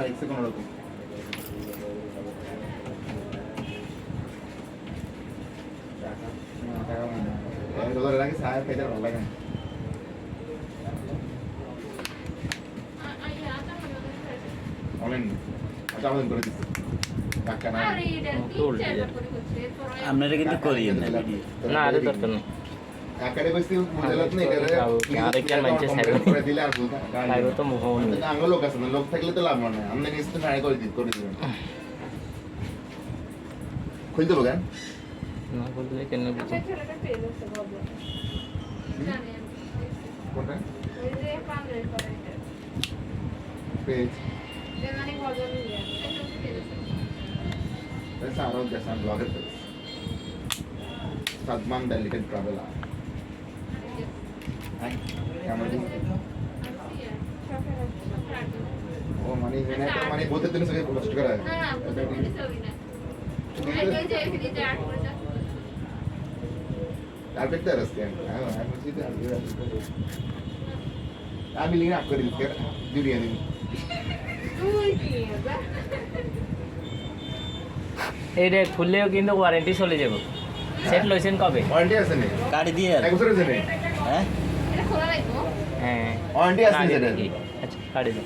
এক্সে কোনো রকম টাকা লাগে সাহেব খেতে ভালো লাগে অনলাইন আচ্ছা আমাদের করে দিচ্ছি টাকা না আপনারা কিন্তু করিয়েন না না আরে দরকার নেই আকারে বসে বুঝালত না এটা আরেকজন মানুষের সাইড করে দিলে আর বলতা সাইড তো মুখ হওনি আঙ্গুল লোক আছে না লোক থাকলে তো লাভ মানে আমরা নিজ তো ট্রাই করে দিবেন খুলতে বলেন না বললে কেন বুঝি ছেলেটা পেয়ে যাচ্ছে বাবা জানি কোনটা ওই যে পাঞ্জাবি পরে পেজ যে মানে বদল নিয়ে এটা পেয়ে যাচ্ছে That's our own just blogger page. Sadman the little traveler. Hi. Camera. Oh, money. Money both of them are post करा है. না না বুঝতে পারি না এই যে ফ্রিজে আট করে দাও I'll pick the rest then. I will see that. I'm willing to upgrade it. Julian. তুই কি বা এইটা খুললেও কিন্তু ওয়ারেন্টি চলে যাবে সেট লইছেন কবে Warranty আছে নে? কার্ড দিয়ে এক বছর আছে নে? হ্যাঁ এটা খোলা রাখবো হ্যাঁ Warranty আছে নে? আচ্ছা কাটে